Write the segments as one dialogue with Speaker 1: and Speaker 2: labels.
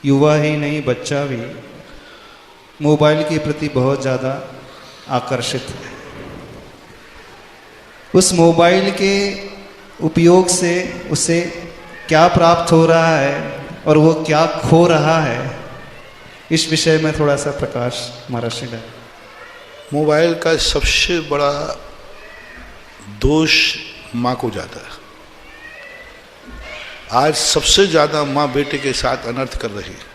Speaker 1: युवा ही नहीं बच्चा भी मोबाइल के प्रति बहुत ज़्यादा आकर्षित है। उस मोबाइल के उपयोग से उसे क्या प्राप्त हो रहा है और वो क्या खो रहा है, इस विषय में थोड़ा सा प्रकाश महाराज डालें।
Speaker 2: मोबाइल का सबसे बड़ा दोष माँ को जाता है। आज सबसे ज़्यादा माँ बेटे के साथ अनर्थ कर रही है।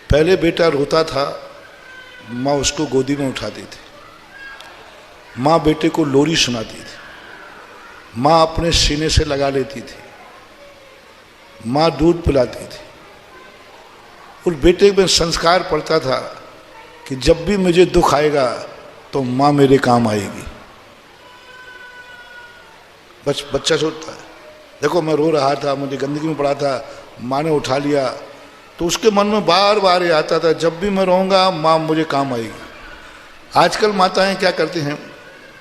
Speaker 2: पहले बेटा रोता था, माँ उसको गोदी में उठाती थी, माँ बेटे को लोरी सुनाती थी, माँ अपने सीने से लगा लेती थी, माँ दूध पिलाती थी। और बेटे में संस्कार पड़ता था कि जब भी मुझे दुख आएगा तो माँ मेरे काम आएगी। बच्चा सोचता है, देखो मैं रो रहा था, मुझे गंदगी में पड़ा था, माँ ने उठा लिया, तो उसके मन में बार बार ये आता था जब भी मैं रोऊंगा माँ मुझे काम आएगी। आजकल माताएं क्या करती हैं,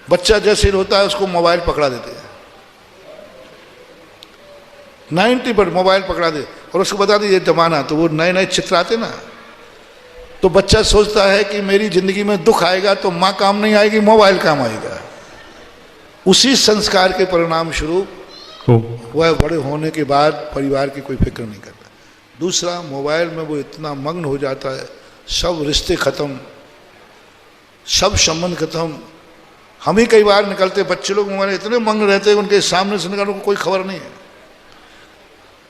Speaker 2: बच्चा जैसे ही रोता है उसको मोबाइल पकड़ा देते हैं, 90% मोबाइल पकड़ा दे और उसको बता दे ये जमाना, तो वो नए नए चित्र आते ना, तो बच्चा सोचता है कि मेरी जिंदगी में दुख आएगा तो माँ काम नहीं आएगी, मोबाइल काम आएगा। उसी संस्कार के परिणाम स्वरूप वह बड़े होने के बाद परिवार की कोई फिक्र नहीं करता। दूसरा, मोबाइल में वो इतना मग्न हो जाता है, सब रिश्ते खत्म, सब संबंध खत्म। हम ही कई बार निकलते, बच्चे लोग मोबाइल इतने मग्न रहते हैं, उनके सामने से निकालने को कोई खबर नहीं है,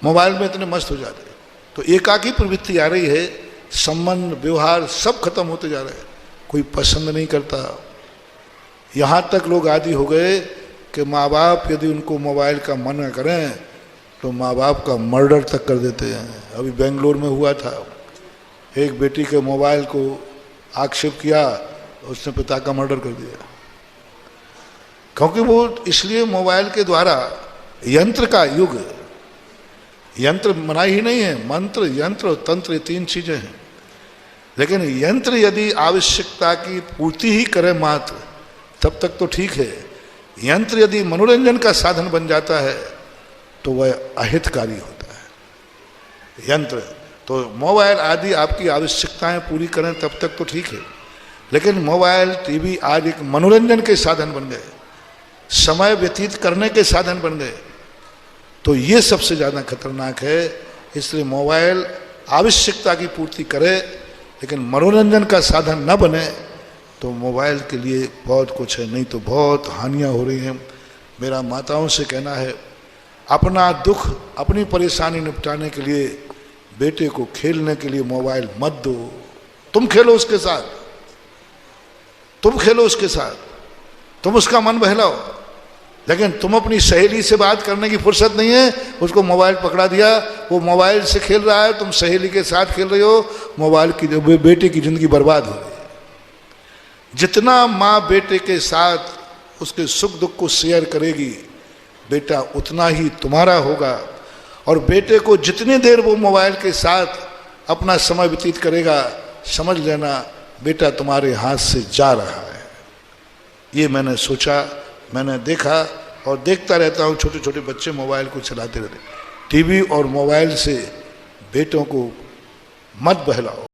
Speaker 2: मोबाइल में इतने मस्त हो जाते हैं। तो एकाकी प्रवृत्ति आ रही है, संबंध व्यवहार सब खत्म होते जा रहे हैं, कोई पसंद नहीं करता। यहाँ तक लोग आदी हो गए कि माँ बाप यदि उनको मोबाइल का मना करें तो माँ बाप का मर्डर तक कर देते हैं। अभी बेंगलोर में हुआ था, एक बेटी के मोबाइल को आक्षेप किया, उसने पिता का मर्डर कर दिया, क्योंकि वो इसलिए मोबाइल के द्वारा, यंत्र का युग, यंत्र मनाही ही नहीं है, मंत्र यंत्र और तंत्र, ये तीन चीजें हैं। लेकिन यंत्र यदि आवश्यकता की पूर्ति ही करे मात्र, तब तक तो ठीक है। यंत्र यदि मनोरंजन का साधन बन जाता है तो वह अहितकारी होता है। यंत्र तो मोबाइल आदि आपकी आवश्यकताएं पूरी करें तब तक तो ठीक है, लेकिन मोबाइल टीवी आज एक मनोरंजन के साधन बन गए, समय व्यतीत करने के साधन बन गए, तो ये सबसे ज़्यादा खतरनाक है। इसलिए मोबाइल आवश्यकता की पूर्ति करे लेकिन मनोरंजन का साधन न बने तो मोबाइल के लिए बहुत कुछ है, नहीं तो बहुत हानियां हो रही हैं। मेरा माताओं से कहना है, अपना दुख, अपनी परेशानी निपटाने के लिए बेटे को खेलने के लिए मोबाइल मत दो। तुम खेलो उसके साथ, तुम खेलो उसके साथ, तुम उसका मन बहलाओ, लेकिन तुम अपनी सहेली से बात करने की फुर्सत नहीं है, उसको मोबाइल पकड़ा दिया, वो मोबाइल से खेल रहा है, तुम सहेली के साथ खेल रहे हो, मोबाइल की बेटे की जिंदगी बर्बाद हो रही है। जितना माँ बेटे के साथ उसके सुख दुख को शेयर करेगी, बेटा उतना ही तुम्हारा होगा। और बेटे को जितनी देर वो मोबाइल के साथ अपना समय व्यतीत करेगा, समझ लेना बेटा तुम्हारे हाथ से जा रहा है। ये मैंने सोचा, मैंने देखा और देखता रहता हूँ, छोटे छोटे बच्चे मोबाइल को चलाते रहते। टीवी और मोबाइल से बेटों को मत बहलाओ।